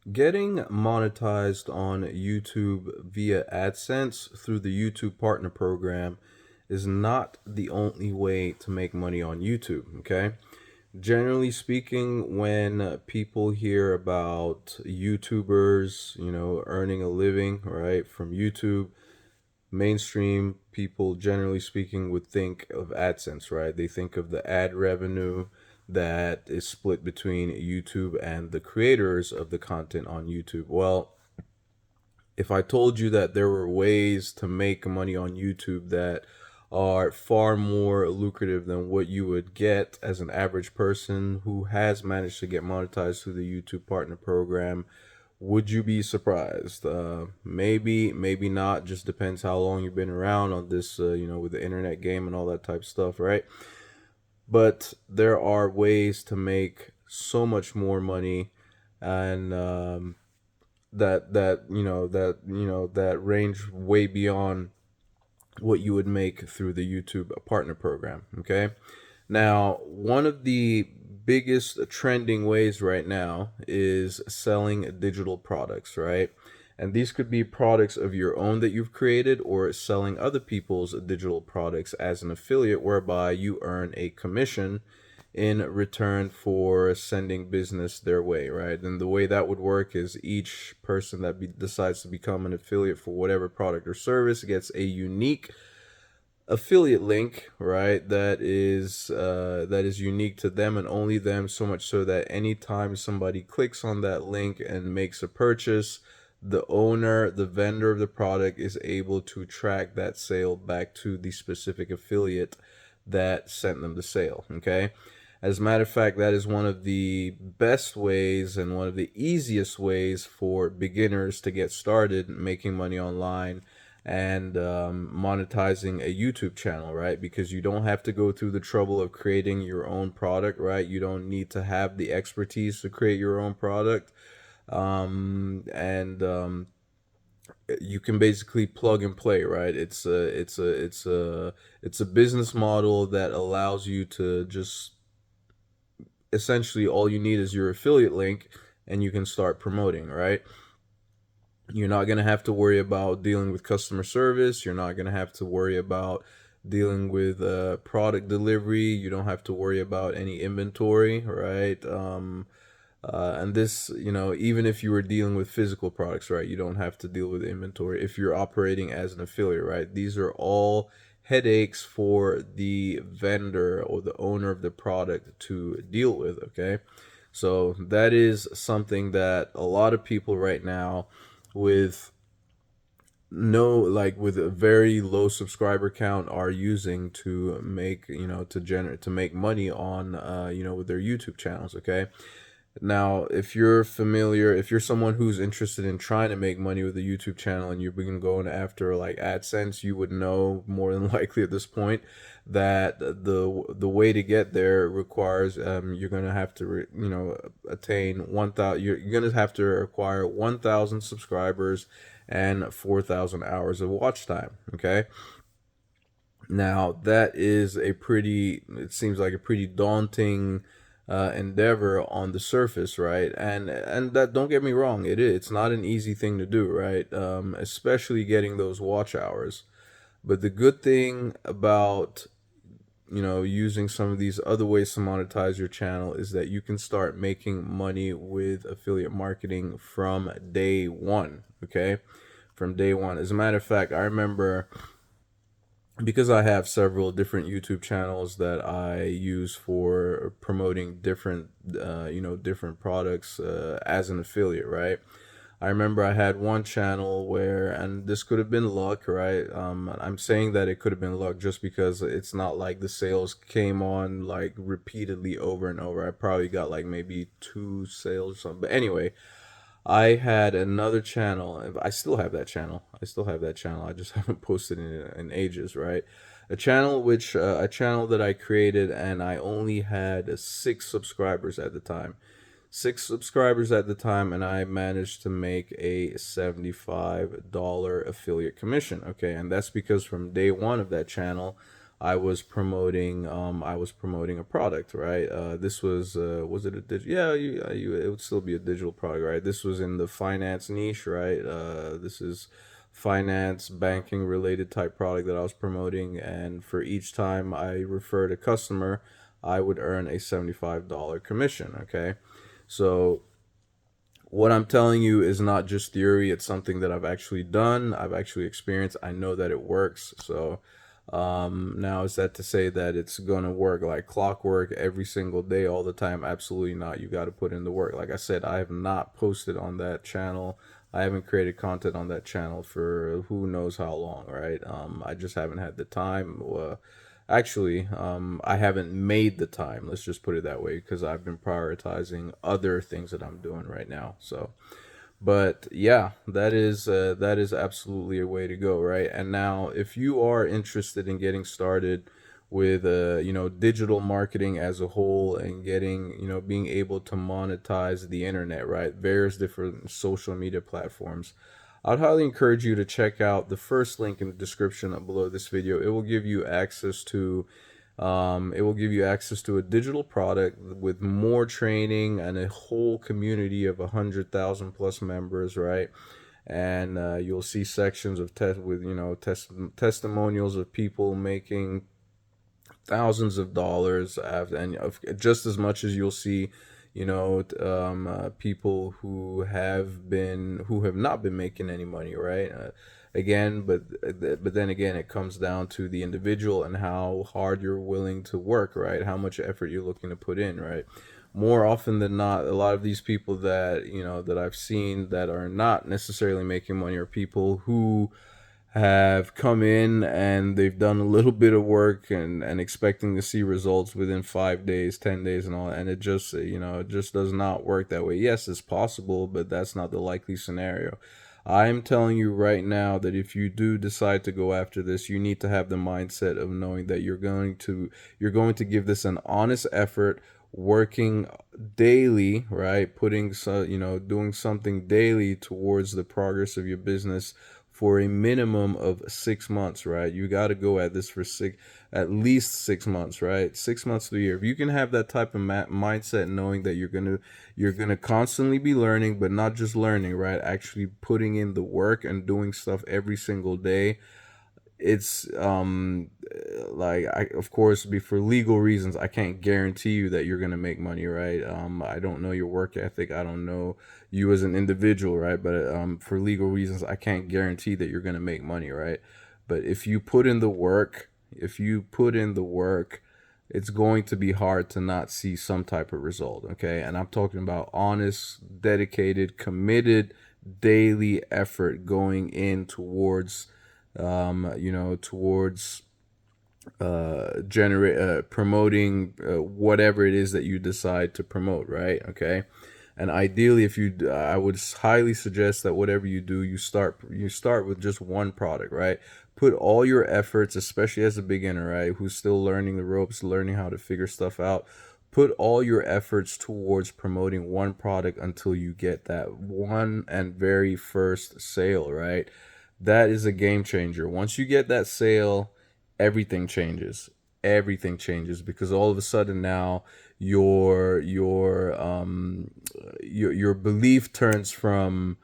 Getting monetized on YouTube via AdSense through the YouTube Partner Program is not the only way to make money on YouTube, okay? Generally speaking, when people hear about YouTubers, earning a living, right, from YouTube, mainstream people, generally speaking, would think of AdSense, right? They think of the ad revenue that is split between YouTube and the creators of the content on YouTube. Well, if I told you that there were ways to make money on YouTube that are far more lucrative than what you would get as an average person who has managed to get monetized through the YouTube Partner Program, would you be surprised? Maybe, maybe not. Just depends how long you've been around on this, with the internet game and all that type of stuff, right? But there are ways to make so much more money, and that range way beyond what you would make through the YouTube Partner Program. Okay. Now, one of the biggest trending ways right now is selling digital products, right? And these could be products of your own that you've created or selling other people's digital products as an affiliate, whereby you earn a commission in return for sending business their way, right? And the way that would work is each person that decides to become an affiliate for whatever product or service gets a unique affiliate link, right? That is unique to them and only them, so much so that anytime somebody clicks on that link and makes a purchase, the owner, the vendor of the product is able to track that sale back to the specific affiliate that sent them the sale. Okay. As a matter of fact, that is one of the best ways and one of the easiest ways for beginners to get started making money online and monetizing a YouTube channel, right? Because you don't have to go through the trouble of creating your own product, right? You don't need to have the expertise to create your own product. And You can basically plug and play, right? It's a business model that allows you to just essentially all you need is your affiliate link and you can start promoting, right? You're not going to have to worry about dealing with customer service. You're not going to have to worry about dealing with product delivery. You don't have to worry about any inventory, right? And this, even if you were dealing with physical products, right, you don't have to deal with inventory if you're operating as an affiliate, right? These are all headaches for the vendor or the owner of the product to deal with, okay? So that is something that a lot of people right now with no like with a very low subscriber count are using to make to make money on with their YouTube channels, okay? Now, if you're familiar, if you're someone who's interested in trying to make money with a YouTube channel and you begin going after like AdSense, you would know more than likely at this point that the way to get there requires you're gonna have to attain 1,000. You're gonna have to acquire 1,000 subscribers and 4,000 hours of watch time. Okay. Now that is it seems like a pretty daunting endeavor on the surface, right? And that, don't get me wrong, it's not an easy thing to do, right? Especially getting those watch hours. But the good thing about using some of these other ways to monetize your channel is that you can start making money with affiliate marketing from day one. Okay, from day one. As a matter of fact, I remember, because I have several different YouTube channels that I use for promoting different products as an affiliate, right? I remember I had one channel where, and this could have been luck, right? I'm saying that it could have been luck just because it's not like the sales came on like repeatedly over and over. I probably got like maybe two sales or something. But anyway, I had another channel. I still have that channel. I just haven't posted in ages, right? A channel that I created, and I only had 6 subscribers at the time. 6 subscribers at the time, and I managed to make a $75 affiliate commission. Okay, and that's because from day one of that channel, I was promoting a product, right? This was it a digital? Yeah, it would still be a digital product, right? This was in the finance niche, right? This is finance, banking related type product that I was promoting, and for each time I referred a customer, I would earn a $75 commission. Okay, so what I'm telling you is not just theory. It's something that I've actually done. I've actually experienced. I know that it works. So now is that to say that it's going to work like clockwork every single day, all the time? Absolutely not. You got to put in the work. Like I said, I have not posted on that channel. I haven't created content on that channel for who knows how long, right? I just haven't had the time. Actually, I haven't made the time. Let's just put it that way, because I've been prioritizing other things that I'm doing right now. So, but yeah, that is absolutely a way to go, right? And now, if you are interested in getting started with digital marketing as a whole, and getting, being able to monetize the internet, right? Various different social media platforms, I'd highly encourage you to check out the first link in the description below this video. It will give you access to a digital product with more training and a whole community of 100,000 plus members, right? And you'll see sections of testimonials of people making thousands of dollars, and just as much as you'll see, people who have not been making any money, right? Again, but then again, it comes down to the individual and how hard you're willing to work, right? How much effort you're looking to put in, right? More often than not, a lot of these people that that I've seen that are not necessarily making money are people who have come in and they've done a little bit of work, and expecting to see results within 5 days, 10 days and all, and it just, it just does not work that way. Yes, it's possible, but that's not the likely scenario. I'm telling you right now that if you do decide to go after this, you need to have the mindset of knowing that you're going to give this an honest effort, working daily, right? Putting doing something daily towards the progress of your business for a minimum of 6 months, right? You got to go at this for at least 6 months, right? 6 months to a year. If you can have that type of mindset, knowing that you're gonna constantly be learning, but not just learning, right? Actually putting in the work and doing stuff every single day. It's like, of course, for legal reasons, I can't guarantee you that you're gonna make money, right? I don't know your work ethic, I don't know you as an individual, right? But for legal reasons, I can't guarantee that you're gonna make money, right? But if you put in the work, it's going to be hard to not see some type of result, okay? And I'm talking about honest, dedicated, committed daily effort going in towards towards generate promoting whatever it is that you decide to promote, right? Okay. And ideally, if you I would highly suggest that whatever you do, you start with just one product, right? Put all your efforts, especially as a beginner, right, who's still learning the ropes, learning how to figure stuff out. Put all your efforts towards promoting one product until you get that one and very first sale, right? That is a game changer. Once you get that sale, everything changes. Everything changes, because all of a sudden now your belief turns from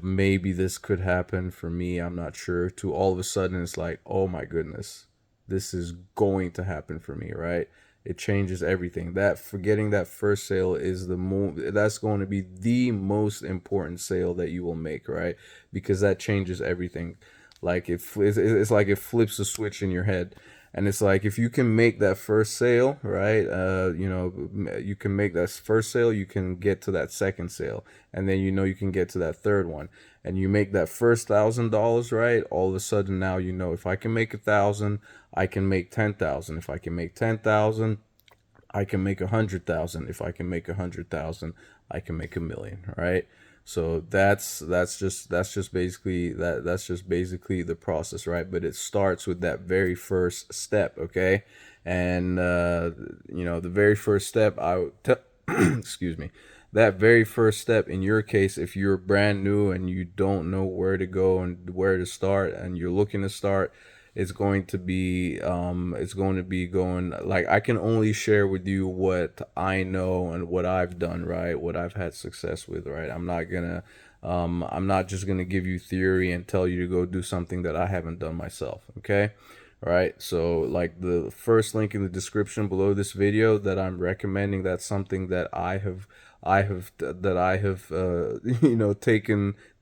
maybe this could happen for me, I'm not sure, to all of a sudden it's like, oh my goodness, this is going to happen for me, right? It changes everything. That Forgetting that first sale is that's going to be the most important sale that you will make, right? Because that changes everything. Like it's like it flips a switch in your head. And it's like, if you can make that first sale, right? You can make that first sale, you can get to that second sale, and then you can get to that third one, and you make that first $1,000, right? All of a sudden now, if I can make 1,000, I can make 10,000. If I can make 10,000, I can make 100,000. If I can make 100,000, I can make 1,000,000, right? So that's just basically the process, right? But it starts with that very first step, okay? And the very first step, excuse me, that very first step in your case, if you're brand new and you don't know where to go and where to start, and you're looking to start, it's going to be going, like, I can only share with you what I know and what I've done, right? What I've had success with, right? I'm not just gonna give you theory and tell you to go do something that I haven't done myself. Okay. Right. So like the first link in the description below this video that I'm recommending, that's something that I have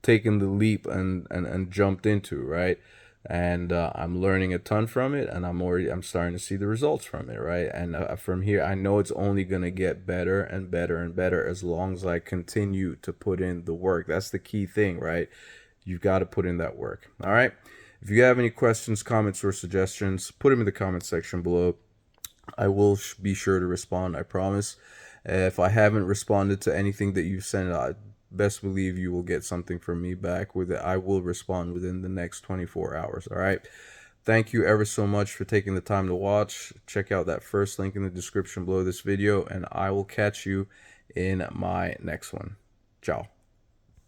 taken the leap and jumped into, right? And I'm learning a ton from it, and I'm starting to see the results from it, right? And from here, I know it's only gonna get better and better and better as long as I continue to put in the work. That's the key thing, right? You've got to put in that work. All right. If you have any questions, comments, or suggestions, put them in the comment section below. I will be sure to respond, I promise. If I haven't responded to anything that you've sent, I best believe you will get something from me back with it. I will respond within the next 24 hours. All right. Thank you ever so much for taking the time to watch. Check out that first link in the description below this video, and I will catch you in my next one. Ciao.